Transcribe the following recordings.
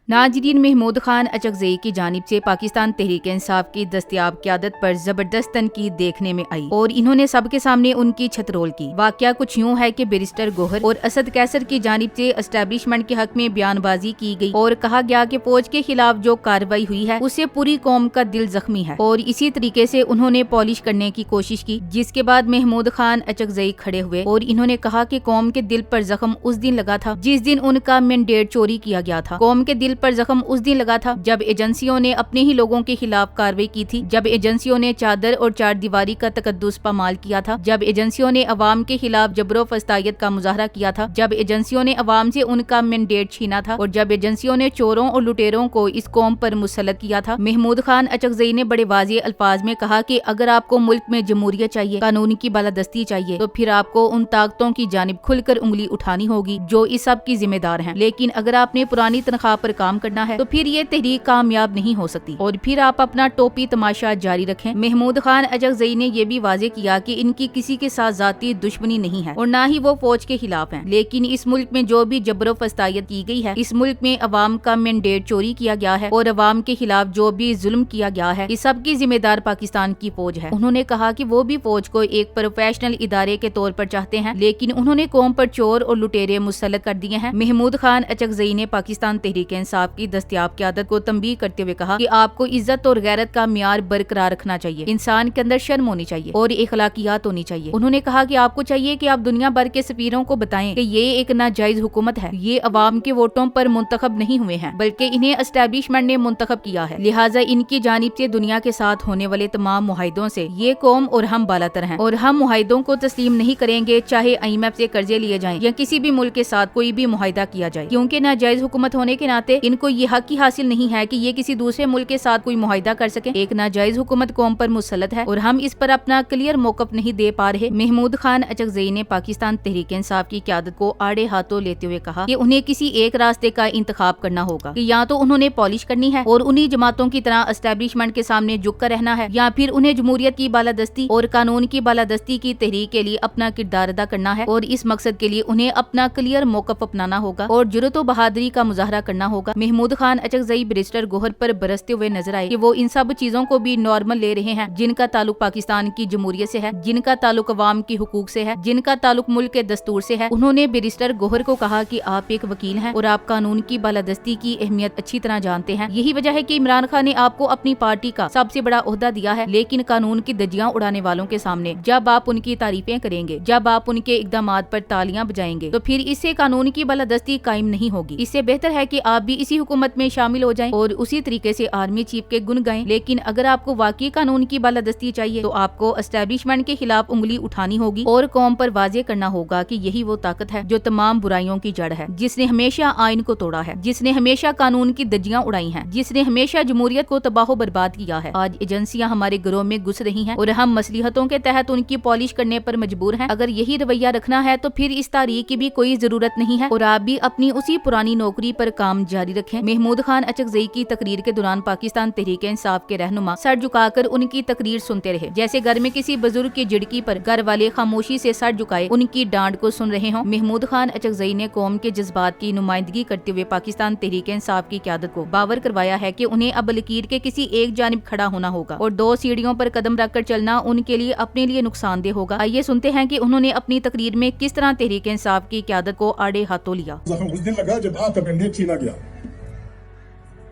नाजरीन, महमूद खान अचकजई की जानिब से पाकिस्तान तहरीक इंसाफ की दस्तयाब क़यादत पर जबरदस्त तनकीद देखने में आई और इन्होंने सबके सामने उनकी छतरोल की। वाकया कुछ यूँ है कि बैरिस्टर गोहर और असद कैसर की जानिब से एस्टेब्लिशमेंट के हक में बयानबाजी की गई और कहा गया कि फौज के खिलाफ जो कार्रवाई हुई है उससे पूरी कौम का दिल जख्मी है और इसी तरीके से उन्होंने पॉलिश करने की कोशिश की। जिसके बाद महमूद खान अचकजई खड़े हुए और इन्होंने कहा कि कौम के दिल पर जख्म उस दिन लगा था जिस दिन उनका मैंडेट चोरी किया गया था। कौम के दिल पर जख्म उस दिन लगा था जब एजेंसियों ने अपने ही लोगों के खिलाफ कार्रवाई की थी, जब एजेंसियों ने चादर और चार दीवारी का तकद्दुस पामाल किया था, जब एजेंसियों ने अवाम के खिलाफ जबरो फस्तायत का मुजाहरा किया था, जब एजेंसियों ने अवाम से उनका मैंडेट छीना था और जब एजेंसियों ने चोरों और लुटेरों को इस कौम पर मुसल्लत किया था। महमूद खान अचकजई ने बड़े वाज़ेह अल्फाज में कहा कि अगर आपको मुल्क में जमहूरियत चाहिए, कानून की बालादस्ती चाहिए, तो फिर आपको उन ताकतों की जानिब खुलकर उंगली उठानी होगी जो इस सब की जिम्मेदार हैं। लेकिन अगर आपने पुरानी तनख्वाह पर काम करना है तो फिर ये तहरीक कामयाब नहीं हो सकती और फिर आप अपना टोपी तमाशा जारी रखें। महमूद खान अचकजई ने यह भी वाज़ेह किया कि इनकी किसी के साथ जाती दुश्मनी नहीं है और ना ही वो फौज के खिलाफ हैं, लेकिन इस मुल्क में जो भी जबरो फस्तायत की गई है, इस मुल्क में अवाम का मैंडेट चोरी किया गया है और अवाम के खिलाफ जो भी जुल्म किया गया है, इस सब की जिम्मेदार पाकिस्तान की फौज है। उन्होंने कहा कि वो भी फौज को एक प्रोफेशनल इदारे के तौर पर चाहते हैं, लेकिन उन्होंने कौम पर चोर और लुटेरे मुसल्लत कर दिए हैं। महमूद खान अचकजई ने पाकिस्तान तहरीक इंसाफ की दस्तयाब क़यादत को तंबीह करते हुए कहा कि आपको इज्जत और गैरत का मियार बरकरार रखना चाहिए, इंसान के अंदर शर्म होनी चाहिए और इखलाकियात होनी चाहिए। उन्होंने कहा कि आपको चाहिए कि आप दुनिया भर के सफीरों को बताएं कि ये एक नाजायज हुकूमत है, ये अवाम के वोटों पर मुंतखब नहीं हुए हैं बल्कि इन्हें एस्टेब्लिशमेंट ने मुंतखब किया है। लिहाजा इनकी जानिब से दुनिया के साथ होने वाले तमाम मुआहिदों से ये कौम और हम बालातर हैं और हम मुआहिदों को तस्लीम नहीं करेंगे, चाहे IMF से कर्जे लिए जाएं या किसी भी मुल्क के साथ कोई भी मुआहिदा किया जाए, क्योंकि नाजायज हुकूमत होने के नाते इनको ये हक ही हासिल नहीं है कि ये किसी दूसरे मुल्क के साथ कोई मुआहिदा कर सके। एक नाजायज हुकूमत कौम पर मुसल्लत है और हम इस पर अपना क्लियर मौक़िफ़ नहीं दे पा रहे। महमूद खान अचकजई ने पाकिस्तान तहरीक इंसाफ की क़यादत को आड़े हाथों लेते हुए कहा कि उन्हें किसी एक रास्ते का इंतखाब करना होगा कि या तो उन्होंने पॉलिश करनी है और उन्हीं जमातों की तरह एस्टेब्लिशमेंट के सामने झुक कर रहना है, या फिर उन्हें जमहूरियत की बालादस्ती और कानून की बालादस्ती की तहरीक के लिए अपना किरदार अदा करना है और इस मकसद के लिए उन्हें अपना क्लियर मौक़िफ़ अपनाना होगा और जुर्रत व बहादुरी का मुजाहरा करना होगा। महमूद खान अचकजई बैरिस्टर गोहर पर बरसते हुए नजर आए कि वो इन सब चीजों को भी नॉर्मल ले रहे हैं जिनका ताल्लुक पाकिस्तान की जमहूरियत से है, जिनका ताल्लुक अवाम की हुकूक से है, जिनका ताल्लुक मुल्क के दस्तूर से है। उन्होंने बैरिस्टर गोहर को कहा कि आप एक वकील हैं और आप कानून की बालादस्ती की अहमियत अच्छी तरह जानते हैं। यही वजह है कि इमरान खान ने आपको अपनी पार्टी का सबसे बड़ा ओहदा दिया है, लेकिन कानून की धज्जियां उड़ाने वालों के सामने जब आप उनकी तारीफें करेंगे, जब आप उनके इक़दामात पर तालियां बजाएंगे, तो फिर इससे कानून की बालादस्ती कायम नहीं होगी। इससे बेहतर है कि आप भी इसी हुकूमत में शामिल हो जाएं और उसी तरीके से आर्मी चीफ के गुण गाएं। लेकिन अगर आपको वाकई कानून की बालादस्ती चाहिए तो आपको एस्टेब्लिशमेंट के खिलाफ उंगली उठानी होगी और कौम पर वाज़ेह करना होगा कि यही वो ताकत है जो तमाम बुराइयों की जड़ है, जिसने हमेशा आइन को तोड़ा है, जिसने हमेशा कानून की धज्जियां उड़ाई हैं, जिसने हमेशा जमहूरियत को तबाह बर्बाद किया है। आज एजेंसियां हमारे घरों में घुस रही हैं और हम मसलिहतों के तहत उनकी पॉलिश करने पर मजबूर हैं। अगर यही रवैया रखना है तो फिर इस तारीख की भी कोई जरूरत नहीं है और आप भी अपनी उसी पुरानी नौकरी पर काम जारी रखें। महमूद खान अचकजई की तकरीर के दौरान पाकिस्तान तहरीक इंसाफ के रहनुमा सर झुकाकर उनकी तकरीर सुनते रहे, जैसे घर में किसी बुजुर्ग की झिड़की पर घर वाले खामोशी से सर झुकाए उनकी डांट को सुन रहे हों। महमूद खान अचकजई ने कौम के जज्बात की नुमाइंदगी करते हुए पाकिस्तान तहरीक इंसाफ की क़यादत को बावर करवाया है कि उन्हें अब लकीर के किसी एक जानिब खड़ा होना होगा और दो सीढ़ियों पर कदम रखकर चलना उनके लिए अपने लिए नुकसानदेह होगा। आइए सुनते हैं कि उन्होंने अपनी तकरीर में किस तरह तहरीक इंसाफ की क़यादत को आड़े हाथों लिया। उस दिन लगा जब आपका मैंडेट छीना गया,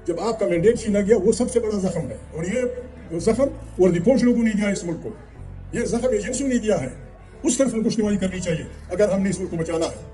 जब आपका मैंडेट छीना गया, वो सबसे बड़ा जख्म है और ये जख्म और रिपोर्ट लोगों ने दिया इस मुल्क को, ये जख्म एजेंसियों ने दिया है। उस तरफ हमको शुरुआत करनी चाहिए अगर हमने इस मुल्क को बचाना है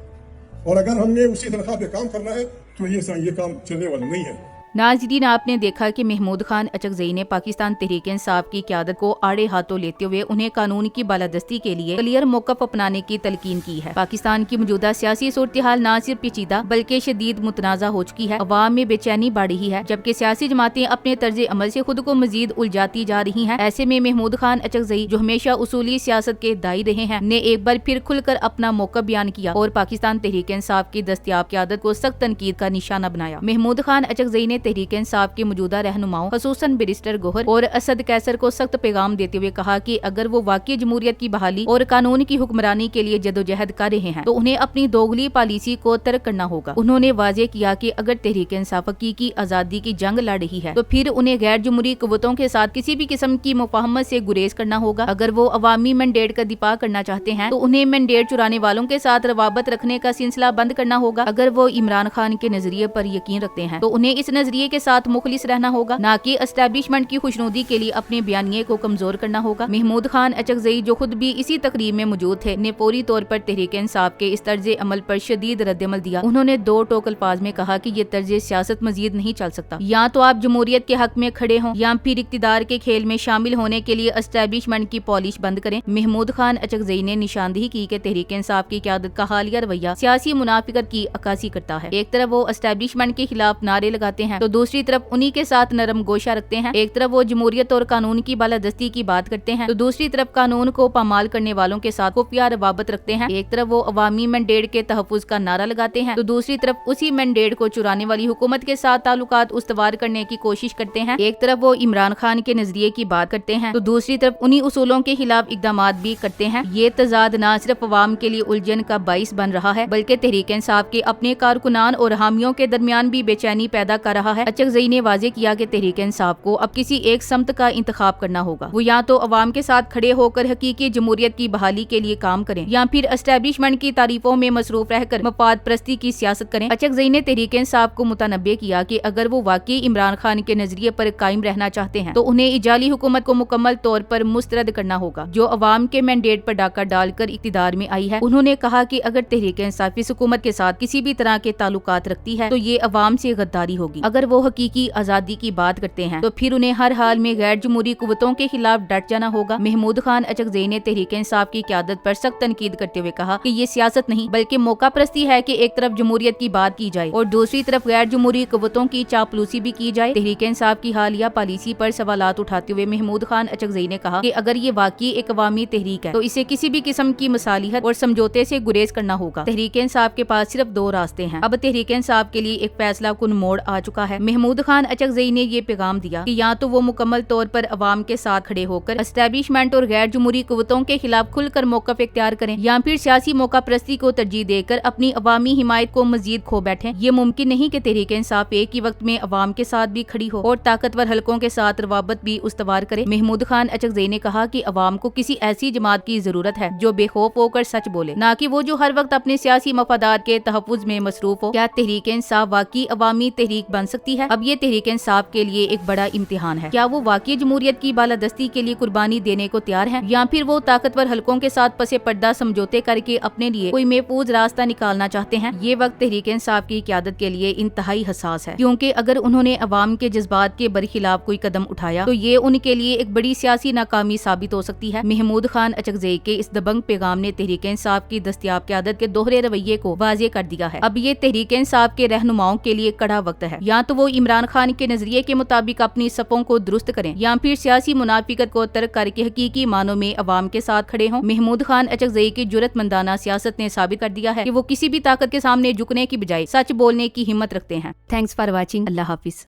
और अगर हमने उसी तनख्वाह पे काम करना है तो ये काम चलने वाला नहीं है। नाज़रीन, आपने देखा कि महमूद खान अचकजई ने पाकिस्तान तहरीक इंसाफ की क़यादत को आड़े हाथों लेते हुए उन्हें कानून की बालादस्ती के लिए क्लियर मौक़िफ़ अपनाने की तलकीन की है। पाकिस्तान की मौजूदा सियासी सूरत हाल न सिर्फ पेचीदा बल्कि शदीद मुतनाज़ा हो चुकी है। अवाम में बेचैनी बढ़ रही है जबकि सियासी जमातें अपने तर्ज अमल से खुद को मजीद उलझाती जा रही हैं। ऐसे में महमूद खान अचकजई, जो हमेशा उसूली सियासत के दाई रहे हैं, ने एक बार फिर खुलकर अपना मौक़िफ़ बयान किया और पाकिस्तान तहरीक इंसाफ की दस्तयाब क़यादत को सख्त तनकीद का निशाना बनाया। महमूद खान अचकजई ने तहरीक इंसाफ के मौजूदा रहनुमाओं खसूसन बैरिस्टर गोहर और असद कैसर को सख्त पैगाम देते हुए कहा कि अगर वो वाकई जमहूरियत की बहाली और कानून की हुक्मरानी के लिए जदोजहद कर रहे हैं तो उन्हें अपनी दोगली पॉलिसी को तर्क करना होगा। उन्होंने वाजे किया कि अगर तहरीक इंसाफ हकीकी आजादी की जंग लड़ रही है तो फिर उन्हें गैर जमहूरी कुव्वतों के साथ किसी भी किस्म की मुफाहमत से गुरेज करना होगा। अगर वो अवामी मैंडेट का दिफा करना चाहते हैं तो उन्हें मैंडेट चुराने वालों के साथ रवाबत रखने का सिलसिला बंद करना होगा। अगर वो इमरान खान के नजरिए पर यकीन रखते हैं तो उन्हें इस नजरिए के साथ मुखलिस रहना होगा, न कि एस्टेब्लिशमेंट की खुशनुदी के लिए अपने बयानिए को कमजोर करना होगा। महमूद खान अचकजई जो खुद भी इसी तकरीब में मौजूद थे ने फौरी तौर पर तहरीक इंसाफ के इस तर्ज अमल पर शदीद रद्दमल दिया। उन्होंने दो टोक अल्फाज में कहा कि ये तर्ज सियासत मजीद नहीं चल सकता, या तो आप जमहूरियत के हक में खड़े हों या फिर इक्तिदार के खेल में शामिल होने के लिए एस्टेब्लिशमेंट की पॉलिश बंद करें। महमूद खान अचकजई ने निशानदेही की कि तहरीक इंसाफ की क़यादत का हालिया रवैया सियासी मुनाफिकत की अक्कासी करता है। एक तरफ वो एस्टेब्लिशमेंट के खिलाफ नारे लगाते हैं तो दूसरी तरफ उन्हीं के साथ नरम गोशा रखते हैं। एक तरफ वो जमहूरियत और कानून की बालादस्ती की बात करते हैं तो दूसरी तरफ कानून को पामाल करने वालों के साथ खुफिया रवाबत रखते हैं। एक तरफ वो अवामी मैंडेट के तहफ़्फ़ुज़ का नारा लगाते हैं तो दूसरी तरफ उसी मैंडेट को चुराने वाली हुकूमत के साथ ताल्लुकात उस्तवार करने की कोशिश करते हैं। एक तरफ वो इमरान खान के नजरिए की बात करते हैं तो दूसरी तरफ उन्हीं उसूलों के खिलाफ इक़दामात भी करते हैं। ये तजाद न सिर्फ अवाम के लिए उलझन का बाइस बन रहा है बल्कि तहरीक इंसाफ के अपने कारकुनान और हामियों के दरमियान भी बेचैनी पैदा कर रहा है। अचकजई ने वाजे किया कि तहरीक इंसाफ को अब किसी एक समत का इंतखाब करना होगा। वो या तो अवाम के साथ खड़े होकर हकीकी जमहूरियत की बहाली के लिए काम करें या फिर एस्टेब्लिशमेंट की तारीफों में मसरूफ रहकर मफाद परस्ती की सियासत करें। अचकजई ने तहरीक इंसाफ को मुतनब्बे किया कि अगर वो वाकई इमरान खान के नजरिए पर कायम रहना चाहते हैं तो उन्हें इजाली हुकूमत को मुकम्मल तौर पर मुस्तरद करना होगा जो अवाम के मैंडेट पर डाका डालकर इक्तिदार में आई है। उन्होंने कहा कि अगर तहरीक इंसाफ इस हुकूमत के साथ किसी भी तरह के ताल्लुकात रखती है तो ये अवाम से गद्दारी होगी। अगर वो हकीकी आजादी की बात करते हैं तो फिर उन्हें हर हाल में गैर जमहूरी कुव्वतों के खिलाफ डट जाना होगा। महमूद खान अचकजई ने तहरीक इंसाफ की क़यादत पर सख्त तनकीद करते हुए कहा कि ये सियासत नहीं बल्कि मौका परस्ती है कि एक तरफ जमहूरियत की बात की जाए और दूसरी तरफ गैर जमहूरी कुव्वतों की चापलूसी भी की जाए। तहरीक इंसाफ की हालिया पॉलिसी पर सवालात उठाते हुए महमूद खान अचकजई ने कहा कि अगर ये वाकई एक अवामी तहरीक है तो इसे किसी भी किस्म की मसालिहत और समझौते से गुरेज करना होगा। तहरीक इंसाफ के पास सिर्फ दो रास्ते हैं। अब तहरीक इंसाफ के लिए एक फैसला कुन मोड़ आ चुका है। महमूद खान अचकजई ने ये पैगाम दिया कि या तो वो मुकम्मल तौर पर अवाम के साथ खड़े होकर एस्टेब्लिशमेंट और गैर जमहूरी कुव्वतों के खिलाफ खुलकर मौक़िफ़ इख्तियार करें या फिर सियासी मौका परस्ती को तरजीह देकर अपनी अवामी हिमायत को मजीद खो बैठे। ये मुमकिन नहीं कि तहरीक इंसाफ एक ही वक्त में अवाम के साथ भी खड़ी हो और ताकतवर हलकों के साथ रवाबत भी उस्तवार करे। महमूद खान अचकजई ने कहा कि अवाम को किसी ऐसी जमात की जरूरत है जो बेखौफ होकर सच बोले, न कि वो जो हर वक्त अपने सियासी मफादात के तहफ़्फ़ुज़ में मसरूफ हो। क्या तहरीक इंसाफ वाकई अवामी तहरीक बन सकती है? अब ये तहरीक इंसाफ के लिए एक बड़ा इम्तिहान है। क्या वो वाकई जमहूरियत की बालादस्ती के लिए कुर्बानी देने को तैयार है या फिर वो ताकतवर हलकों के साथ पसे पर्दा समझौते करके अपने लिए कोई महफूज रास्ता निकालना चाहते हैं? ये वक्त तहरीक इंसाफ की क़यादत के लिए इंतहाई हसास है, क्योंकि अगर उन्होंने अवाम के जज्बात के बरखिलाफ कोई कदम उठाया तो ये उनके लिए एक बड़ी सियासी नाकामी साबित हो सकती है। महमूद खान अचकजई के इस दबंग पैगाम ने तहरीक इंसाफ की दस्तयाब क़यादत के दोहरे रवैये को वाज़ेह कर दिया है। अब ये तहरीक इंसाफ के रहनुमाओं के लिए कड़ा वक्त है। या तो वो इमरान खान के नजरिए के मुताबिक अपनी सफ़ों को दुरुस्त करें या फिर सियासी मुनाफिकत को तर्क करके हकीकी मानों में अवाम के साथ खड़े हों। महमूद खान अचकजई की जुर्रतमंदाना सियासत ने साबित कर दिया है कि वो किसी भी ताकत के सामने झुकने की बजाय सच बोलने की हिम्मत रखते हैं। Thanks for watching. Allah Hafiz.